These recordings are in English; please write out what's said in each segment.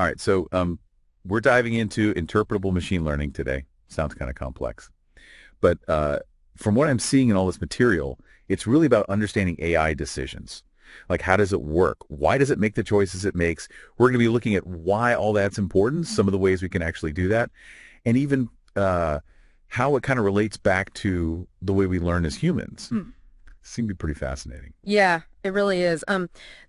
All right, so we're diving into interpretable machine learning today. Sounds kind of complex. But from what I'm seeing in all this material, it's really about understanding AI decisions. Like, how does it work? Why does it make the choices it makes? We're going to be looking at why all that's important, some of the ways we can actually do that, and even how it kind of relates back to the way we learn as humans. Seem to be pretty fascinating. Yeah, it really is.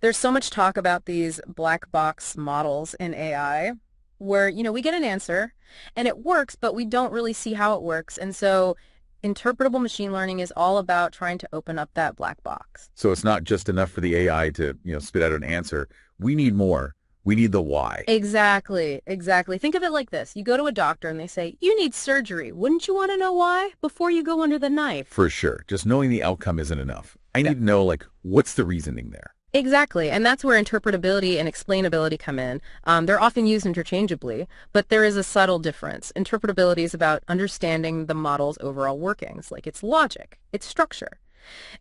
There's so much talk about these black box models in AI where, we get an answer and it works, but we don't really see how it works. And so interpretable machine learning is all about trying to open up that black box. So it's not just enough for the AI to, spit out an answer. We need more. We need the why. Exactly, exactly. Think of it like this. You go to a doctor and they say, you need surgery. Wouldn't you want to know why before you go under the knife? For sure. Just knowing the outcome isn't enough. I need to know, like, what's the reasoning there? Exactly, and that's where interpretability and explainability come in. They're often used interchangeably, but there is a subtle difference. Interpretability is about understanding the model's overall workings, like its logic, its structure.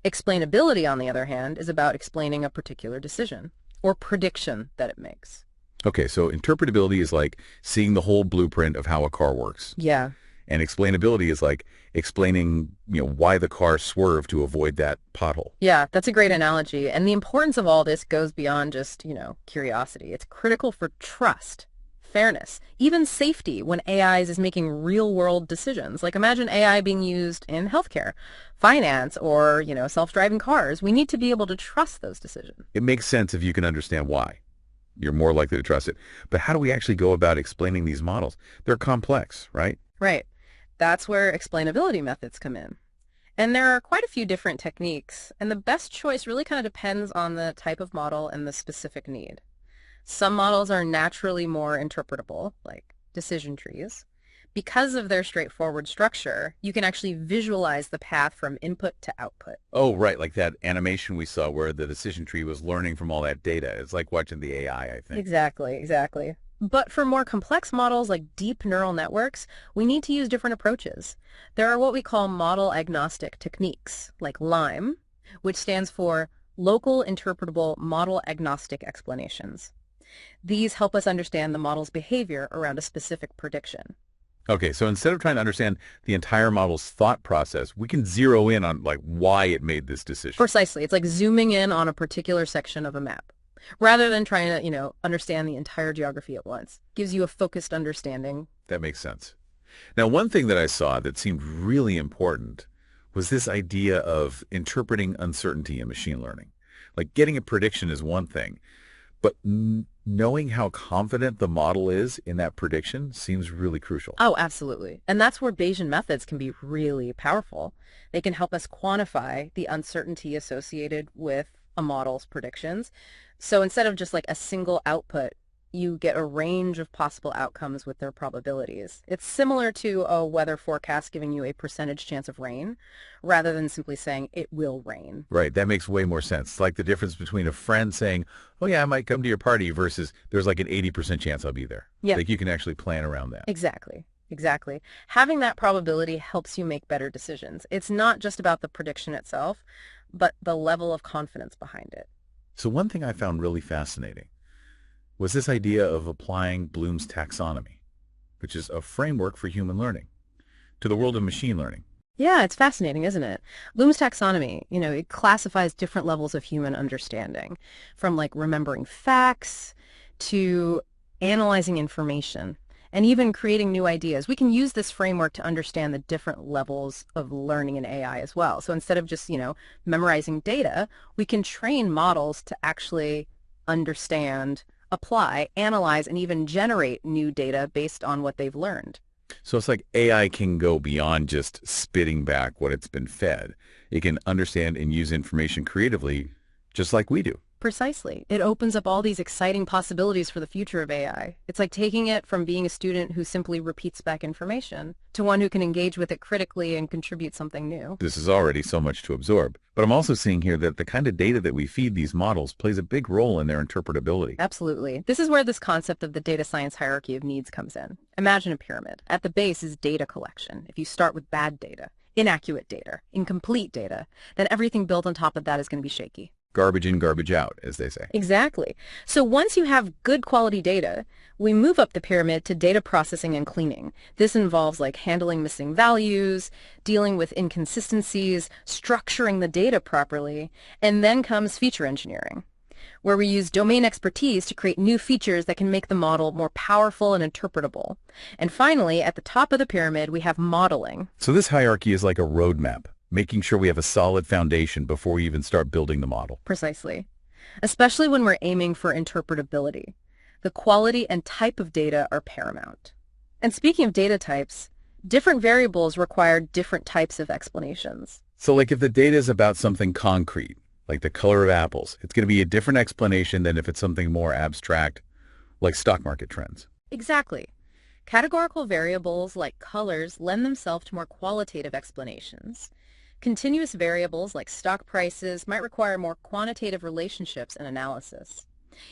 Explainability, on the other hand, is about explaining a particular decision or prediction that it makes. Okay, so interpretability is like seeing the whole blueprint of how a car works. Yeah. And explainability is like explaining, why the car swerved to avoid that pothole. Yeah, that's a great analogy. And the importance of all this goes beyond just, curiosity. It's critical for trust, fairness, even safety when AI is making real-world decisions. Like imagine AI being used in healthcare, finance, or, self-driving cars. We need to be able to trust those decisions. It makes sense if you can understand why. You're more likely to trust it. But how do we actually go about explaining these models? They're complex, right? Right. That's where explainability methods come in. And there are quite a few different techniques, and the best choice really kind of depends on the type of model and the specific need. Some models are naturally more interpretable, like decision trees. Because of their straightforward structure, you can actually visualize the path from input to output. Oh, right, like that animation we saw where the decision tree was learning from all that data. It's like watching the AI, I think. Exactly, exactly. But for more complex models like deep neural networks, we need to use different approaches. There are what we call model agnostic techniques, like LIME, which stands for Local Interpretable Model Agnostic Explanations. These help us understand the model's behavior around a specific prediction. Okay, so instead of trying to understand the entire model's thought process, we can zero in on like why it made this decision. Precisely. It's like zooming in on a particular section of a map. Rather than trying to, understand the entire geography at once. Gives you a focused understanding. That makes sense. Now, one thing that I saw that seemed really important was this idea of interpreting uncertainty in machine learning. Like getting a prediction is one thing, but knowing how confident the model is in that prediction seems really crucial. Oh, absolutely. And that's where Bayesian methods can be really powerful. They can help us quantify the uncertainty associated with a model's predictions. So instead of just like a single output, you get a range of possible outcomes with their probabilities. It's similar to a weather forecast giving you a percentage chance of rain rather than simply saying it will rain. Right. That makes way more sense. It's like the difference between a friend saying, oh, yeah, I might come to your party versus there's like an 80% chance I'll be there. Yeah. Like you can actually plan around that. Exactly. Exactly. Having that probability helps you make better decisions. It's not just about the prediction itself, but the level of confidence behind it. So one thing I found really fascinating was this idea of applying Bloom's taxonomy, which is a framework for human learning, to the world of machine learning. Yeah, it's fascinating, isn't it? Bloom's taxonomy, it classifies different levels of human understanding, from like remembering facts to analyzing information and even creating new ideas. We can use this framework to understand the different levels of learning in AI as well. So instead of just, memorizing data, we can train models to actually understand, apply, analyze, and even generate new data based on what they've learned. So it's like AI can go beyond just spitting back what it's been fed. It can understand and use information creatively, just like we do. Precisely. It opens up all these exciting possibilities for the future of AI. It's like taking it from being a student who simply repeats back information to one who can engage with it critically and contribute something new. This is already so much to absorb. But I'm also seeing here that the kind of data that we feed these models plays a big role in their interpretability. Absolutely. This is where this concept of the data science hierarchy of needs comes in. Imagine a pyramid. At the base is data collection. If you start with bad data, inaccurate data, incomplete data, then everything built on top of that is going to be shaky. Garbage in, garbage out, as they say. Exactly. So once you have good quality data, we move up the pyramid to data processing and cleaning. This involves like handling missing values, dealing with inconsistencies, structuring the data properly, and then comes feature engineering, where we use domain expertise to create new features that can make the model more powerful and interpretable. And finally, at the top of the pyramid, we have modeling. So this hierarchy is like a roadmap, making sure we have a solid foundation before we even start building the model. Precisely. Especially when we're aiming for interpretability. The quality and type of data are paramount. And speaking of data types, different variables require different types of explanations. So like if the data is about something concrete, like the color of apples, it's going to be a different explanation than if it's something more abstract, like stock market trends. Exactly. Categorical variables like colors lend themselves to more qualitative explanations. Continuous variables like stock prices might require more quantitative relationships and analysis.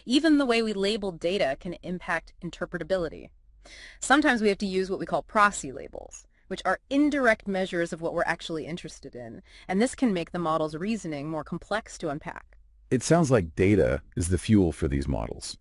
Even the way we label data can impact interpretability. Sometimes we have to use what we call proxy labels, which are indirect measures of what we're actually interested in, and this can make the model's reasoning more complex to unpack. It sounds like data is the fuel for these models,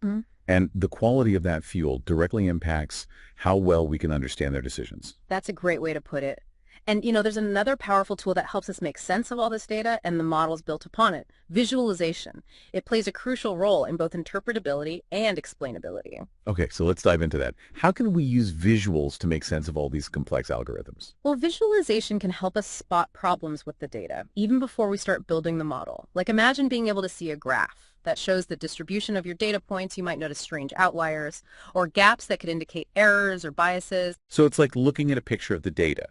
and the quality of that fuel directly impacts how well we can understand their decisions. That's a great way to put it. And, there's another powerful tool that helps us make sense of all this data and the models built upon it, visualization. It plays a crucial role in both interpretability and explainability. Okay, so let's dive into that. How can we use visuals to make sense of all these complex algorithms? Well, visualization can help us spot problems with the data, even before we start building the model. Like imagine being able to see a graph that shows the distribution of your data points. You might notice strange outliers or gaps that could indicate errors or biases. So it's like looking at a picture of the data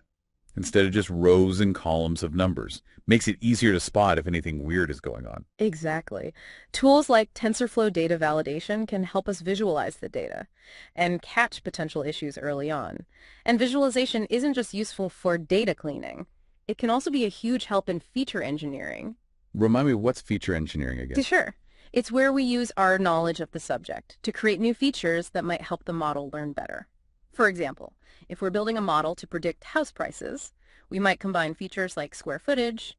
instead of just rows and columns of numbers. Makes it easier to spot if anything weird is going on. Exactly. Tools like TensorFlow data validation can help us visualize the data and catch potential issues early on. And visualization isn't just useful for data cleaning. It can also be a huge help in feature engineering. Remind me, what's feature engineering again? Sure. It's where we use our knowledge of the subject to create new features that might help the model learn better. For example, if we're building a model to predict house prices, we might combine features like square footage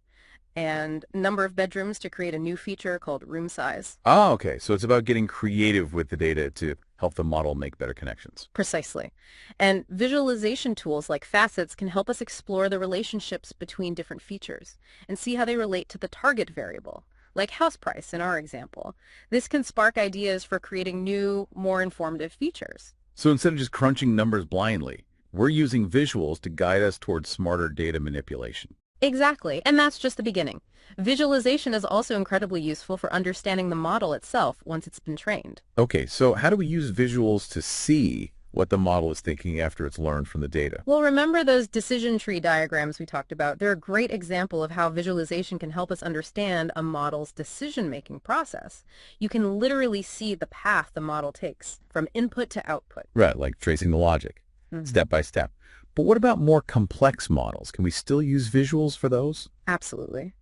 and number of bedrooms to create a new feature called room size. Oh, okay. So it's about getting creative with the data to help the model make better connections. Precisely. And visualization tools like facets can help us explore the relationships between different features and see how they relate to the target variable, like house price in our example. This can spark ideas for creating new, more informative features. So instead of just crunching numbers blindly, we're using visuals to guide us towards smarter data manipulation. Exactly, and that's just the beginning. Visualization is also incredibly useful for understanding the model itself once it's been trained. Okay, so how do we use visuals to see what the model is thinking after it's learned from the data? Well, remember those decision tree diagrams we talked about? They're a great example of how visualization can help us understand a model's decision-making process. You can literally see the path the model takes from input to output. Right, like tracing the logic, step by step. But what about more complex models? Can we still use visuals for those? Absolutely.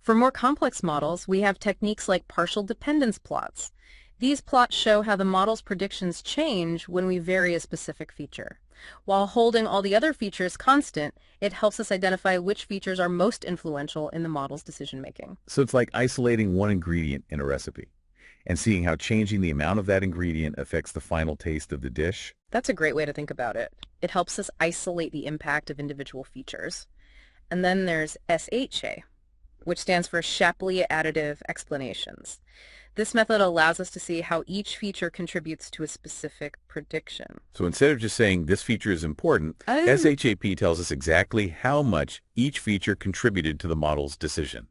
For more complex models, we have techniques like partial dependence plots. These plots show how the model's predictions change when we vary a specific feature. While holding all the other features constant, it helps us identify which features are most influential in the model's decision-making. So it's like isolating one ingredient in a recipe and seeing how changing the amount of that ingredient affects the final taste of the dish. That's a great way to think about it. It helps us isolate the impact of individual features. And then there's SHA, which stands for Shapley Additive Explanations. This method allows us to see how each feature contributes to a specific prediction. So instead of just saying this feature is important, SHAP tells us exactly how much each feature contributed to the model's decision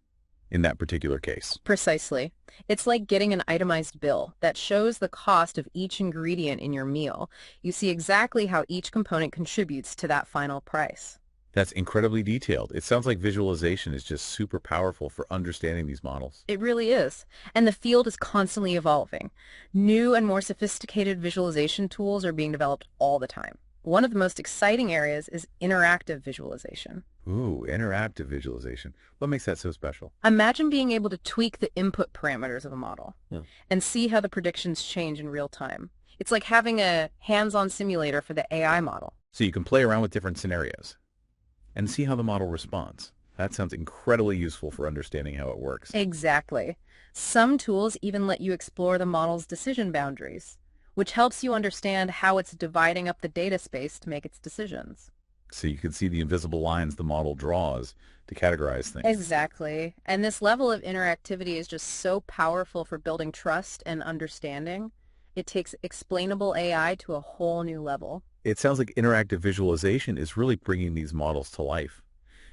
in that particular case. Precisely. It's like getting an itemized bill that shows the cost of each ingredient in your meal. You see exactly how each component contributes to that final price. That's incredibly detailed. It sounds like visualization is just super powerful for understanding these models. It really is. And the field is constantly evolving. New and more sophisticated visualization tools are being developed all the time. One of the most exciting areas is interactive visualization. Ooh, interactive visualization. What makes that so special? Imagine being able to tweak the input parameters of a model and see how the predictions change in real time. It's like having a hands-on simulator for the AI model. So you can play around with different scenarios and see how the model responds. That sounds incredibly useful for understanding how it works. Exactly. Some tools even let you explore the model's decision boundaries, which helps you understand how it's dividing up the data space to make its decisions. So you can see the invisible lines the model draws to categorize things. Exactly. And this level of interactivity is just so powerful for building trust and understanding. It takes explainable AI to a whole new level. It sounds like interactive visualization is really bringing these models to life,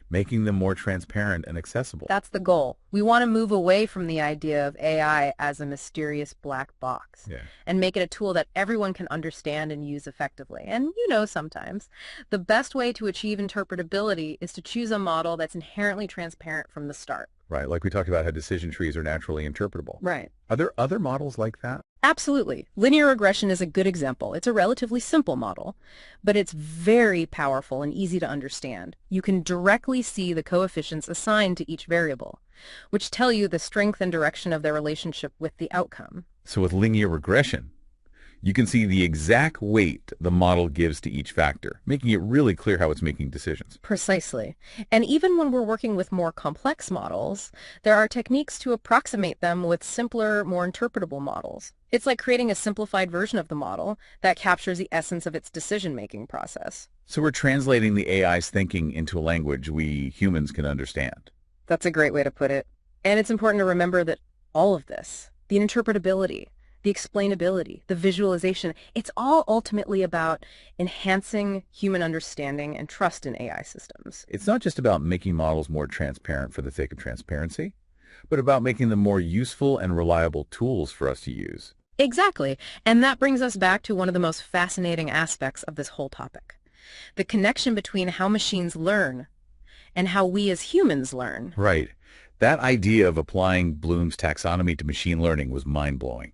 making them more transparent and accessible. That's the goal. We want to move away from the idea of AI as a mysterious black box Yeah. and make it a tool that everyone can understand and use effectively. And sometimes the best way to achieve interpretability is to choose a model that's inherently transparent from the start. Right, like we talked about how decision trees are naturally interpretable. Right. Are there other models like that? Absolutely. Linear regression is a good example. It's a relatively simple model, but it's very powerful and easy to understand. You can directly see the coefficients assigned to each variable, which tell you the strength and direction of their relationship with the outcome. So with linear regression, you can see the exact weight the model gives to each factor, making it really clear how it's making decisions. Precisely. And even when we're working with more complex models, there are techniques to approximate them with simpler, more interpretable models. It's like creating a simplified version of the model that captures the essence of its decision-making process. So we're translating the AI's thinking into a language we humans can understand. That's a great way to put it. And it's important to remember that all of this, the interpretability, the explainability, the visualization, it's all ultimately about enhancing human understanding and trust in AI systems. It's not just about making models more transparent for the sake of transparency, but about making them more useful and reliable tools for us to use. Exactly. And that brings us back to one of the most fascinating aspects of this whole topic. The connection between how machines learn and how we as humans learn. Right. That idea of applying Bloom's taxonomy to machine learning was mind-blowing.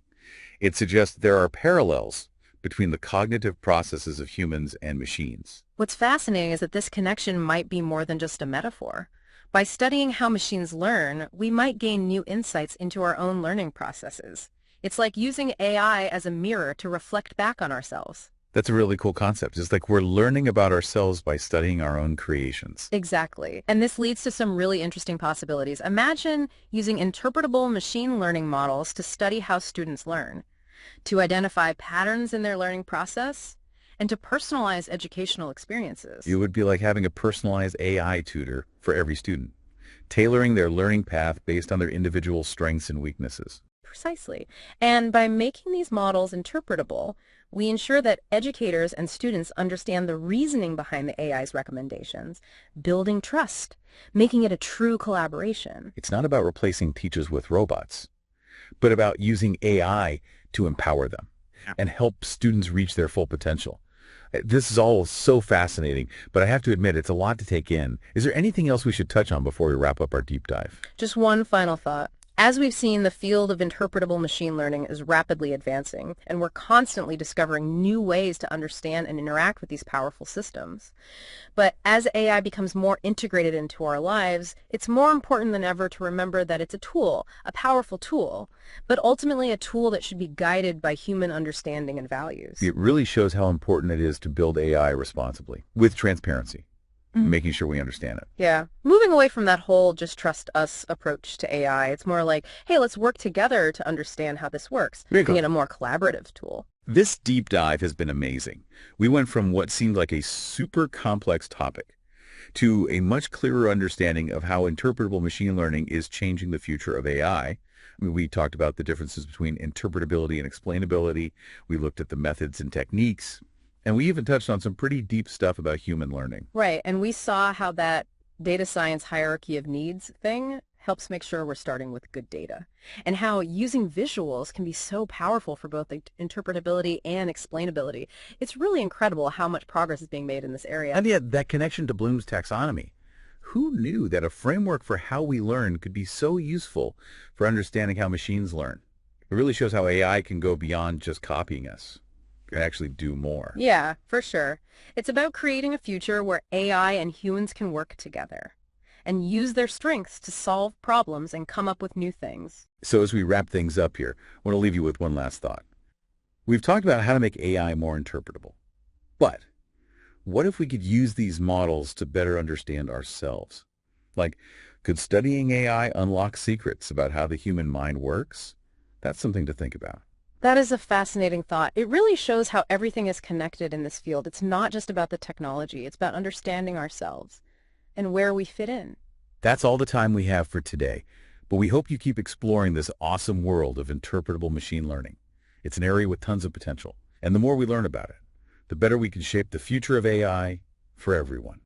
It suggests there are parallels between the cognitive processes of humans and machines. What's fascinating is that this connection might be more than just a metaphor. By studying how machines learn, we might gain new insights into our own learning processes. It's like using AI as a mirror to reflect back on ourselves. That's a really cool concept. It's like we're learning about ourselves by studying our own creations. Exactly. And this leads to some really interesting possibilities. Imagine using interpretable machine learning models to study how students learn, to identify patterns in their learning process, and to personalize educational experiences. It would be like having a personalized AI tutor for every student, tailoring their learning path based on their individual strengths and weaknesses. Precisely. And by making these models interpretable, we ensure that educators and students understand the reasoning behind the AI's recommendations, building trust, making it a true collaboration. It's not about replacing teachers with robots, but about using AI to empower them and help students reach their full potential. This is all so fascinating, but I have to admit it's a lot to take in. Is there anything else we should touch on before we wrap up our deep dive? Just one final thought. As we've seen, the field of interpretable machine learning is rapidly advancing, and we're constantly discovering new ways to understand and interact with these powerful systems. But as AI becomes more integrated into our lives, it's more important than ever to remember that it's a tool, a powerful tool, but ultimately a tool that should be guided by human understanding and values. It really shows how important it is to build AI responsibly, with transparency. Making sure we understand it. Yeah. Moving away from that whole just trust us approach to AI, it's more like, hey, let's work together to understand how this works, making it a more collaborative tool. This deep dive has been amazing. We went from what seemed like a super complex topic to a much clearer understanding of how interpretable machine learning is changing the future of AI. I mean, we talked about the differences between interpretability and explainability. We looked at the methods and techniques. And we even touched on some pretty deep stuff about human learning. Right. And we saw how that data science hierarchy of needs thing helps make sure we're starting with good data, and how using visuals can be so powerful for both interpretability and explainability. It's really incredible how much progress is being made in this area. And yet that connection to Bloom's taxonomy. Who knew that a framework for how we learn could be so useful for understanding how machines learn? It really shows how AI can go beyond just copying us. Can actually do more. Yeah, for sure. It's about creating a future where AI and humans can work together and use their strengths to solve problems and come up with new things. So as we wrap things up here, I want to leave you with one last thought. We've talked about how to make AI more interpretable. But what if we could use these models to better understand ourselves? Like, could studying AI unlock secrets about how the human mind works? That's something to think about. That is a fascinating thought. It really shows how everything is connected in this field. It's not just about the technology. It's about understanding ourselves and where we fit in. That's all the time we have for today, but we hope you keep exploring this awesome world of interpretable machine learning. It's an area with tons of potential, and the more we learn about it, the better we can shape the future of AI for everyone.